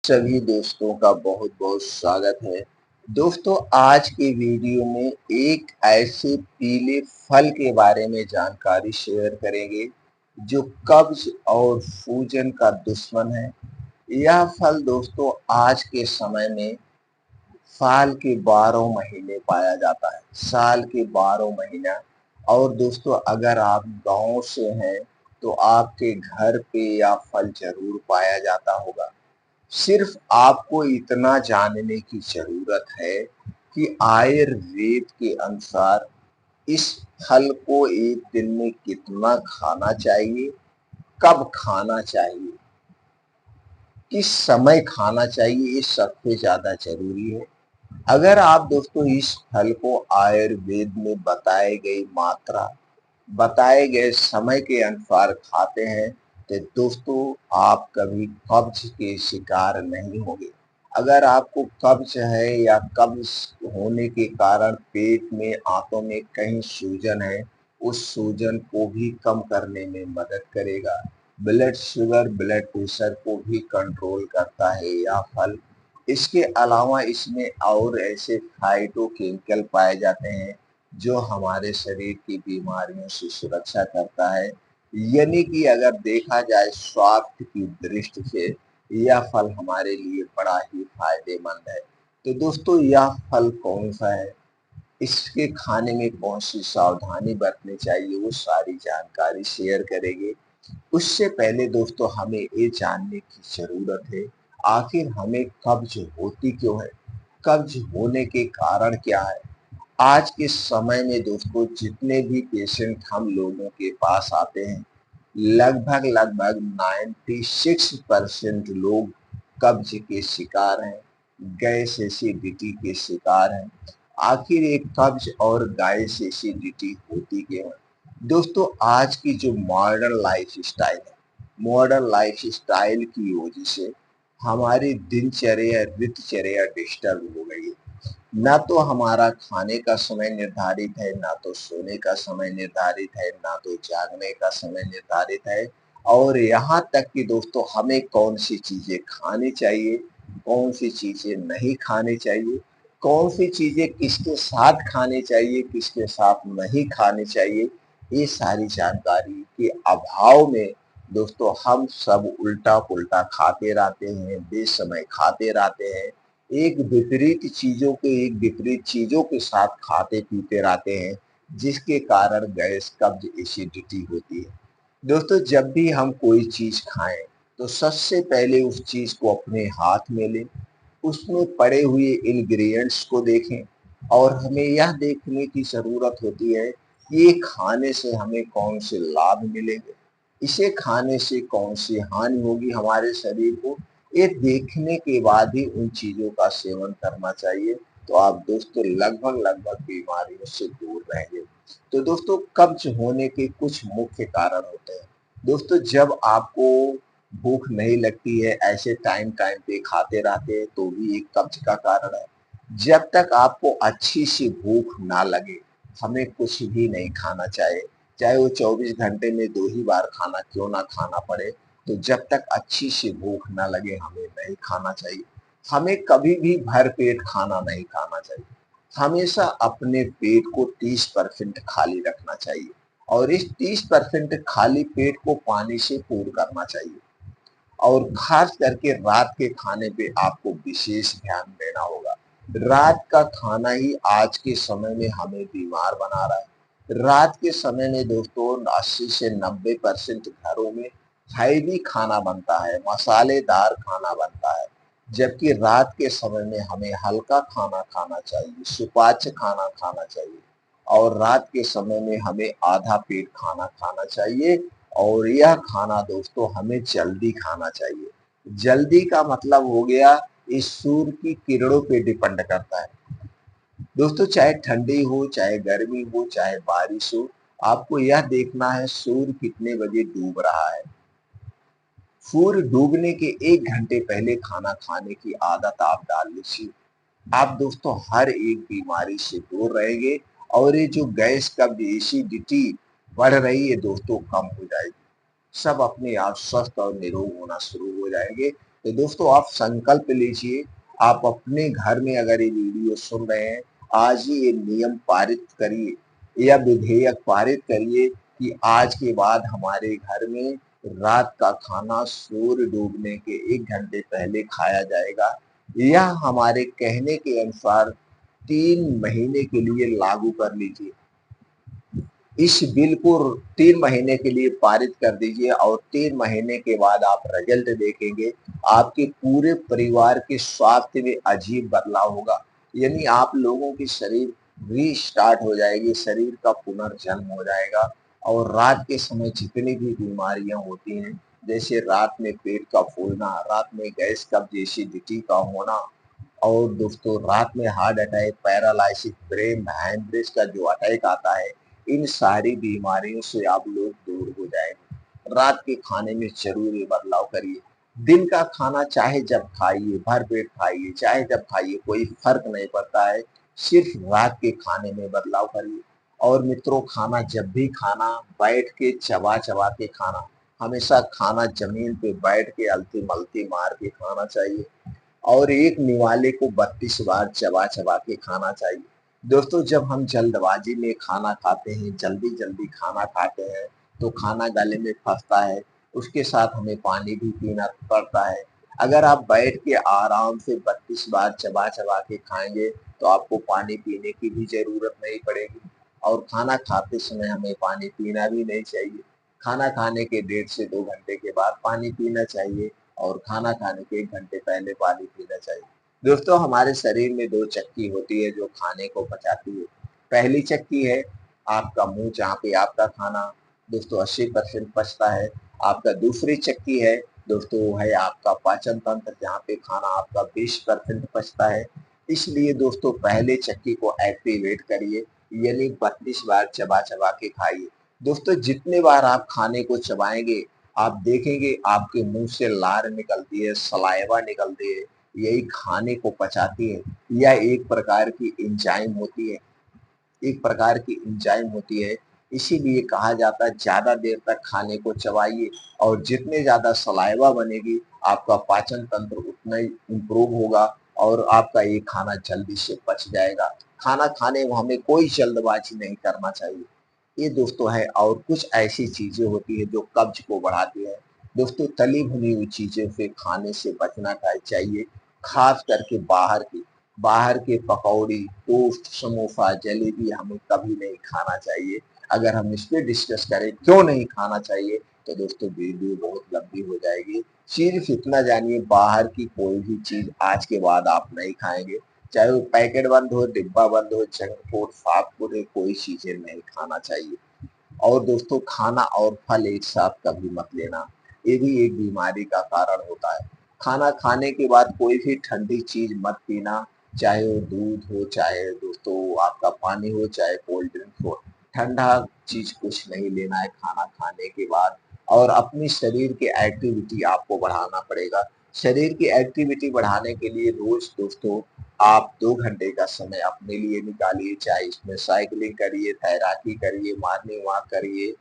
सभी दोस्तों का बहुत बहुत स्वागत है। दोस्तों, आज के वीडियो में एक ऐसे पीले फल के बारे में जानकारी शेयर करेंगे जो कब्ज और सूजन का दुश्मन है। यह फल दोस्तों आज के समय में साल के 12 महीने पाया जाता है। साल के 12 महीना। और दोस्तों, अगर आप गांव से हैं तो आपके घर पे यह फल जरूर पाया जाता होगा। सिर्फ आपको इतना जानने की ज़रूरत है कि आयुर्वेद के अनुसार इस फल को एक दिन में कितना खाना चाहिए, कब खाना चाहिए, किस समय खाना चाहिए, ये सबसे ज़्यादा ज़रूरी है। अगर आप दोस्तों इस फल को आयुर्वेद में बताए गई मात्रा, बताए गए समय के अनुसार खाते हैं तो दोस्तों आप कभी कब्ज के शिकार नहीं होंगे। अगर आपको कब्ज है या कब्ज होने के कारण पेट में, आंतों में कहीं सूजन है, उस सूजन को भी कम करने में मदद करेगा। ब्लड शुगर, ब्लड प्रेशर को भी कंट्रोल करता है यह फल। इसके अलावा इसमें और ऐसे फाइटोकेमिकल पाए जाते हैं जो हमारे शरीर की बीमारियों से सुरक्षा करता है। यानी कि अगर देखा जाए स्वास्थ्य की दृष्टि से यह फल हमारे लिए बड़ा ही फायदेमंद है। तो दोस्तों, यह फल कौन सा है, इसके खाने में कौन सी सावधानी बरतनी चाहिए, वो सारी जानकारी शेयर करेंगे। उससे पहले दोस्तों हमें ये जानने की ज़रूरत है, आखिर हमें कब्ज होती क्यों है? कब्ज होने के कारण क्या है? आज के समय में दोस्तों जितने भी पेशेंट हम लोगों के पास आते हैं, लगभग लगभग 96% लोग कब्ज के शिकार हैं, गैस एसिडिटी के शिकार हैं। आखिर एक कब्ज और गैस एसिडिटी होती क्यों है? दोस्तों, आज की जो मॉडर्न लाइफ स्टाइल है, मॉडर्न लाइफ स्टाइल की वजह से हमारी दिनचर्या, ऋतचर्या डिस्टर्ब हो गई है। ना तो हमारा खाने का समय निर्धारित है, ना तो सोने का समय निर्धारित है, ना तो जागने का समय निर्धारित है। और यहाँ तक कि दोस्तों हमें कौन सी चीज़ें खानी चाहिए, कौन सी चीज़ें नहीं खानी चाहिए, कौन सी चीज़ें किसके साथ खानी चाहिए, किसके साथ नहीं खानी चाहिए, ये सारी जानकारी के अभाव में दोस्तों हम सब उल्टा-पुल्टा खाते रहते हैं, बेसमय खाते रहते हैं। एक विपरीत चीज़ों के साथ खाते-पीते रहते हैं, जिसके कारण गैस, कब्ज़, एसिडिटी होती है। दोस्तों, जब भी हम कोई चीज़ खाएँ, तो सबसे पहले उस चीज़ को अपने हाथ में लें, उसमें पड़े हुए इंग्रीडिएंट्स को देखें और हमें यह देखने की ज़रूरत होती है कि ये खाने से हमें कौन से लाभ मिलेंगे, इसे खाने से कौन सी हानि होगी हमारे शरीर को। ये देखने के बाद ही उन चीज़ों का सेवन करना चाहिए, तो आप दोस्तों लगभग बीमारियों से दूर रहेंगे। तो दोस्तों, कब्ज़ होने के कुछ मुख्य कारण होते हैं। दोस्तों, जब आपको भूख नहीं लगती है, ऐसे टाइम-टाइम पे खाते रहते हैं, तो भी एक कब्ज़ का कारण है। जब तक आपको अच्छी सी भूख ना लगे, हमें कुछ भी नहीं खाना चाहिए, चाहे वो 24 घंटे में 2 ही बार खाना क्यों ना खाना पड़े। तो जब तक अच्छी सी भूख ना लगे हमें नहीं खाना चाहिए। हमें कभी भी भरपेट खाना नहीं खाना चाहिए। हमेशा अपने पेट को 30% खाली रखना चाहिए और इस 30% खाली पेट को पानी से पूर्ण करना चाहिए। और खास करके रात के खाने पे आपको विशेष ध्यान देना होगा। रात का खाना ही आज के समय में हमें बीमार बना रहा है। रात के समय में दोस्तों 80 से 90% घरों में हैवी खाना बनता है, मसालेदार खाना बनता है। जबकि रात के समय में हमें हल्का खाना खाना चाहिए, सुपाच्य खाना खाना चाहिए और रात के समय में हमें आधा पेट खाना खाना चाहिए। और यह खाना दोस्तों हमें जल्दी खाना चाहिए। जल्दी का मतलब हो गया, इस सूर्य की किरणों पे डिपेंड करता है। दोस्तों, चाहे ठंडी हो, चाहे गर्मी हो, चाहे बारिश हो, आपको यह देखना है सूर्य कितने बजे डूब रहा है। सूर्य डूबने के 1 घंटे पहले खाना खाने की आदत आप डाल लीजिए। आप दोस्तों हर एक बीमारी से दूर रहेंगे और ये जो गैस, कब्ज, एसिडिटी बढ़ रही है दोस्तों, कम हो जाएगी। सब अपने आप स्वस्थ और निरोग होना शुरू हो जाएंगे। तो दोस्तों आप संकल्प लीजिए, आप अपने घर में अगर ये वीडियो सुन रहे हैं, आज ही ये नियम पारित करिए या विधेयक पारित करिए कि आज के बाद हमारे घर में रात का खाना सूर्य डूबने के 1 घंटे पहले खाया जाएगा। यह हमारे कहने के अनुसार 3 महीने के लिए लागू कर लीजिए। इस बिल को 3 महीने के लिए पारित कर दीजिए और 3 महीने के बाद आप रिजल्ट देखेंगे, आपके पूरे परिवार के स्वास्थ्य में अजीब बदलाव होगा। यानी आप लोगों की शरीर रीस्टार्ट हो जाएगी, शरीर का पुनर्जन्म हो जाएगा और रात के समय जितनी भी बीमारियां होती हैं, जैसे रात में पेट का फूलना, रात में गैस कब्ज एसिडिटी का होना और दोस्तों रात में heart attack, paralysis, brain haemorrhage का जो अटैक आता है, इन सारी बीमारियों से आप लोग दूर हो जाएंगे। रात के खाने में जरूर ये बदलाव करिए। दिन का खाना चाहे जब खाइए, भर पेट खाइए, चाहे जब खाइए, कोई फर्क नहीं पड़ता है। सिर्फ रात के खाने में बदलाव करिए। और मित्रों, खाना जब भी खाना, बैठ के चबा चबा के खाना। हमेशा खाना जमीन पे बैठ के अलती मलती मार के खाना चाहिए और एक निवाले को 32 बार चबा चबा के खाना चाहिए। दोस्तों, जब हम जल्दबाजी में खाना खाते हैं, जल्दी जल्दी खाना खाते हैं, तो खाना गले में फंसता है, उसके साथ हमें पानी भी पीना पड़ता है। अगर आप बैठ के आराम से 32 बार चबा चबा के खाएंगे तो आपको पानी पीने की भी जरूरत नहीं पड़ेगी और खाना खाते समय हमें पानी पीना भी नहीं चाहिए। खाना खाने के 1.5 से 2 घंटे के बाद पानी पीना चाहिए और खाना खाने के 1 घंटे पहले पानी पीना चाहिए। दोस्तों, हमारे शरीर में 2 चक्की होती है जो खाने को पचाती है। पहली चक्की है आपका मुँह, जहाँ पे आपका खाना दोस्तों 80% पचता है। आपका दूसरी चक्की है दोस्तों, वो है आपका पाचन तंत्र, जहाँ पे खाना आपका 20% पचता है। इसलिए दोस्तों पहले चक्की को एक्टिवेट करिए, यानी 32 बार चबा-चबा के खाइए। दोस्तों, जितने बार आप खाने को चबाएँगे, आप देखेंगे आपके मुंह से लार निकलती है, सलाइवा निकलती है, यही खाने को पचाती है। यह एक प्रकार की एंजाइम होती है, एक प्रकार की एंजाइम होती है। इसीलिए कहा जाता है ज़्यादा देर तक खाने को चबाइए और जितने ज़्यादा सलाइवा बनेगी, आपका पाचन तंत्र उतना ही इम्प्रूव होगा और आपका ये खाना जल्दी से पच जाएगा। खाना खाने में हमें कोई जल्दबाजी नहीं करना चाहिए। ये दोस्तों है, और कुछ ऐसी चीज़ें होती हैं जो कब्ज को बढ़ाती है। दोस्तों, तली भुनी हुई चीज़ों से खाने से बचना चाहिए, खास करके बाहर के पकौड़ी, टोस्ट, समोसा, जलेबी हमें कभी नहीं खाना चाहिए। अगर हम इस पे डिस्कस करें क्यों नहीं खाना चाहिए, तो दोस्तों वीडियो बहुत लंबी हो जाएगी। सिर्फ इतना जानिए, बाहर की कोई भी चीज़ आज के बाद आप नहीं खाएँगे, चाहे वो पैकेट बंद हो, डिब्बा बंद हो, जंक फूड, फास्ट फूड है, कोई चीज़ें नहीं खाना चाहिए। और दोस्तों, खाना और फल एक साथ कभी मत लेना, ये भी एक बीमारी का कारण होता है। खाना खाने के बाद कोई भी ठंडी चीज़ मत पीना, चाहे वो दूध हो, चाहे दोस्तों आपका पानी हो, चाहे कोल्ड ड्रिंक हो। ठंडा चीज़ कुछ नहीं लेना है खाना खाने के बाद और अपनी शरीर की एक्टिविटी आपको बढ़ाना पड़ेगा। शरीर की एक्टिविटी बढ़ाने के लिए रोज़ दोस्तों आप 2 घंटे का समय अपने लिए निकालिए, चाहे इसमें साइकिलिंग करिए, तैराकी करिए, मॉर्निंग वॉक करिए,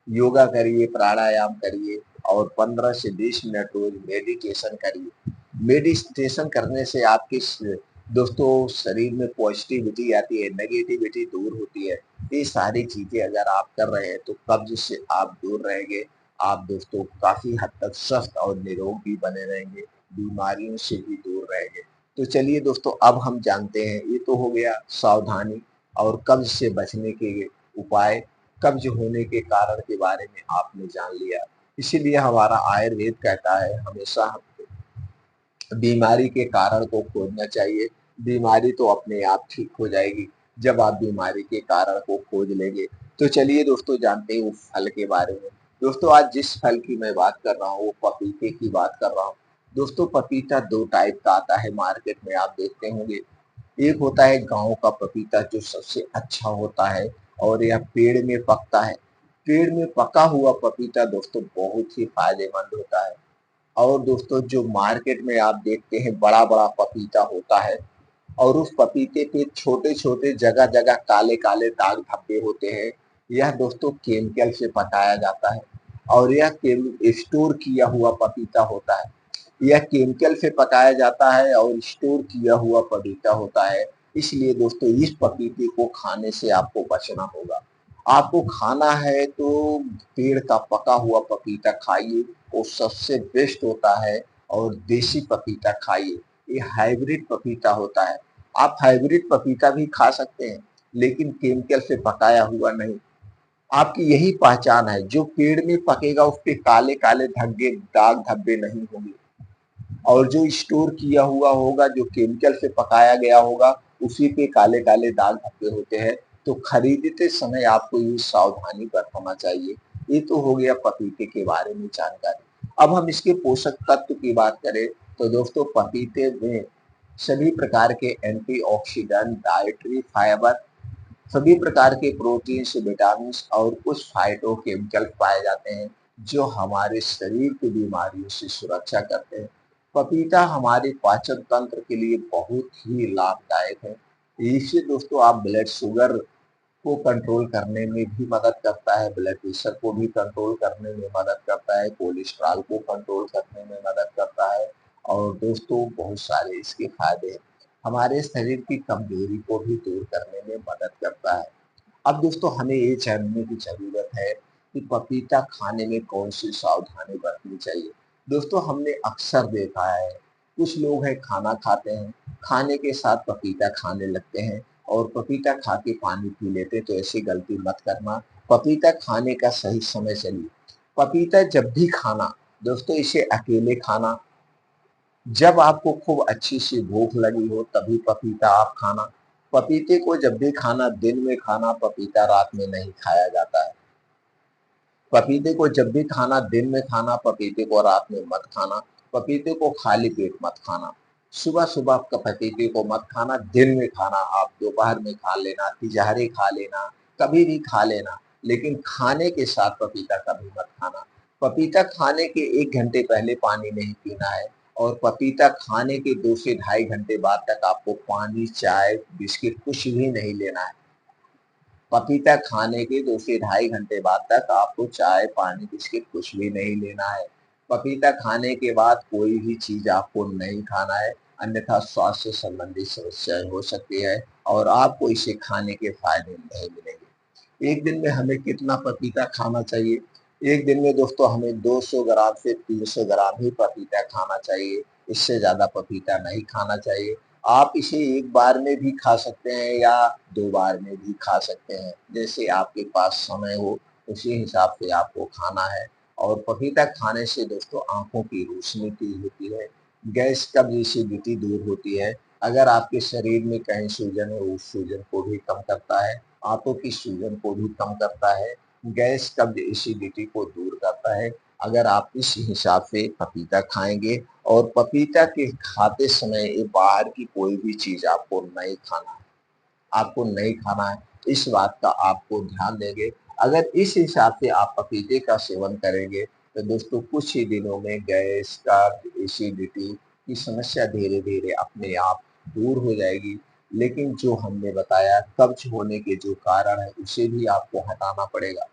योगा करिए, प्राणायाम करिए और 15 से 20 मिनट रोज मेडिटेशन करिए। मेडिटेशन करने से आपके दोस्तों शरीर में पॉजिटिविटी आती है, नेगेटिविटी दूर होती है। ये सारी चीजें अगर आप कर रहे हैं तो कब्ज से आप दूर रहेंगे। आप दोस्तों काफी हद तक स्वस्थ और निरोगी बने रहेंगे, बीमारियों से भी दूर रहेंगे। तो चलिए दोस्तों, अब हम जानते हैं, ये तो हो गया सावधानी और कब्ज से बचने के उपाय। कब्ज होने के कारण के बारे में आपने जान लिया। इसीलिए हमारा आयुर्वेद कहता है हमेशा बीमारी के कारण को खोजना चाहिए। बीमारी तो अपने आप ठीक हो जाएगी जब आप बीमारी के कारण को खोज लेंगे। तो चलिए दोस्तों, जानते हैं उस फल के बारे में। दोस्तों, आज जिस फल की मैं बात कर रहा हूँ वो पपीते की बात कर रहा हूँ। दोस्तों, पपीता 2 टाइप का आता है मार्केट में, आप देखते होंगे। एक होता है गाँव का पपीता जो सबसे अच्छा होता है और यह पेड़ में पकता है। पेड़ में पका हुआ पपीता दोस्तों बहुत ही फ़ायदेमंद होता है। और दोस्तों, जो मार्केट में आप देखते हैं बड़ा-बड़ा पपीता होता है और उस पपीते पे छोटे-छोटे जगह-जगह काले-काले दाग धब्बे होते हैं। यह दोस्तों केमिकल से पकाया जाता है और यह केम स्टोर किया हुआ पपीता होता है। यह केमिकल से पकाया जाता है और स्टोर किया हुआ पपीता होता है। इसलिए दोस्तों इस पपीते को खाने से आपको बचना होगा। आपको खाना है तो पेड़ का पका हुआ पपीता खाइए, वो सबसे बेस्ट होता है। और देसी पपीता खाइए, ये हाइब्रिड पपीता होता है। आप हाइब्रिड पपीता भी खा सकते हैं, लेकिन केमिकल से पकाया हुआ नहीं। आपकी यही पहचान है, जो पेड़ में पकेगा उस पे काले-काले धब्बे, दाग धब्बे नहीं होंगे। और जो स्टोर किया हुआ होगा, जो केमिकल से पकाया गया होगा, उसी पे काले-काले दाग धब्बे होते हैं। तो खरीदते समय आपको ये सावधानी बरतना चाहिए। ये तो हो गया पपीते के बारे में जानकारी। अब हम इसके पोषक तत्व की बात करें, तो दोस्तों पपीते में सभी प्रकार के एंटीऑक्सीडेंट, डाइटरी फाइबर, सभी प्रकार के प्रोटीन्स, विटामिन्स और कुछ फाइटोकेमिकल पाए जाते हैं, जो हमारे शरीर की बीमारियों से सुरक्षा करते हैं। पपीता हमारे पाचन तंत्र के लिए बहुत ही लाभदायक है। इससे दोस्तों आप ब्लड शुगर को कंट्रोल करने में भी मदद करता है, ब्लड प्रेशर को भी कंट्रोल करने में मदद करता है, कोलेस्ट्रॉल को कंट्रोल करने में मदद करता है। और दोस्तों बहुत सारे इसके फायदे हैं, हमारे शरीर की कमजोरी को भी दूर करने में मदद करता है। अब दोस्तों हमें ये जानने की ज़रूरत है कि पपीता खाने में कौन-सी सावधानी बरतनी चाहिए। दोस्तों हमने अक्सर देखा है, कुछ लोग हैं खाना खाते हैं, खाने के साथ पपीता खाने लगते हैं और पपीता खा के पानी पी लेते हैं, तो ऐसी गलती मत करना। पपीता खाने का सही समय चलिए। पपीता जब भी खाना, दोस्तों इसे अकेले खाना, जब आपको खूब अच्छी सी भूख लगी हो तभी पपीता आप खाना। पपीते को जब भी खाना दिन में खाना, पपीता रात में नहीं खाया जाता है। पपीते को जब भी खाना दिन में खाना, पपीते को रात में मत खाना। पपीते को खाली पेट मत खाना। सुबह-सुबह पपीते को मत खाना, दिन में खाना। आप दोपहर में खा लेना, तिजहरे खा लेना, कभी भी खा लेना, लेकिन खाने के साथ पपीता कभी मत खाना। पपीता खाने के 1 घंटे पहले पानी नहीं पीना है और पपीता खाने के 2 से ढाई घंटे बाद तक आपको पानी, चाय, बिस्किट कुछ भी नहीं लेना है। पपीता खाने के 2 से ढाई घंटे बाद तक आपको चाय, पानी, बिस्किट कुछ भी नहीं लेना है। पपीता खाने के बाद कोई भी चीज़ आपको नहीं खाना है, अन्यथा स्वास्थ्य से संबंधित समस्याएँ हो सकती है और आपको इसे खाने के फ़ायदे नहीं मिलेंगे। एक दिन में हमें कितना पपीता खाना चाहिए? एक दिन में दोस्तों हमें 200 ग्राम से 300 ग्राम ही पपीता खाना चाहिए, इससे ज़्यादा पपीता नहीं खाना चाहिए। आप इसे एक बार में भी खा सकते हैं या 2 बार में भी खा सकते हैं, जैसे आपके पास समय हो उसी हिसाब से आपको खाना है। और पपीता खाने से दोस्तों आँखों की रोशनी तेज होती है, गैस, कब्ज़, एसिडिटी दूर होती है। अगर आपके शरीर में कहीं सूजन है, उस सूजन को भी कम करता है, आँतों की सूजन को भी कम करता है, गैस, कब्ज़, एसिडिटी को दूर करता है। अगर आप इस हिसाब से पपीता खाएँगे और पपीता के खाते समय ये बाहर की कोई भी चीज़ आपको नहीं खाना है, आपको नहीं खाना है, इस बात का आपको ध्यान देंगे। अगर इस हिसाब से आप पपीते का सेवन करेंगे, तो दोस्तों कुछ ही दिनों में गैस, कब्ज़, एसिडिटी की समस्या धीरे-धीरे अपने आप दूर हो जाएगी। लेकिन जो हमने बताया कब्ज़ होने के जो कारण हैं, उसे भी आपको हटाना पड़ेगा।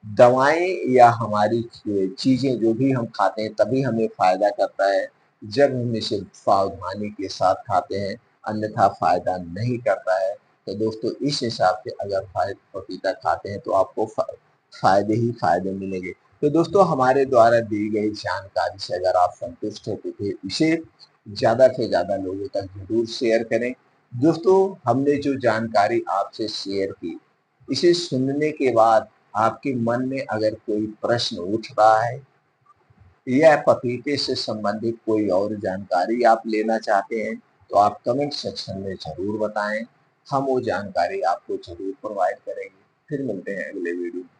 दवाएँ या हमारी चीज़ें जो भी हम खाते हैं तभी हमें फ़ायदा करता है, जब हम इसे सावधानी के साथ खाते हैं, अन्यथा फ़ायदा नहीं करता है। तो दोस्तों इस हिसाब से अगर पपीता खाते हैं तो आपको फ़ायदे ही फ़ायदे मिलेंगे। तो दोस्तों हमारे द्वारा दी गई जानकारी से अगर आप संतुष्ट होते थे, इसे ज़्यादा से ज़्यादा लोगों तक ज़रूर शेयर करें। दोस्तों हमने जो जानकारी आपसे शेयर की, इसे सुनने के बाद आपके मन में अगर कोई प्रश्न उठ रहा है या पपीते से संबंधित कोई और जानकारी आप लेना चाहते हैं, तो आप कमेंट सेक्शन में ज़रूर बताएँ। हम वो जानकारी आपको ज़रूर प्रोवाइड करेंगे। फिर मिलते हैं अगले वीडियो में।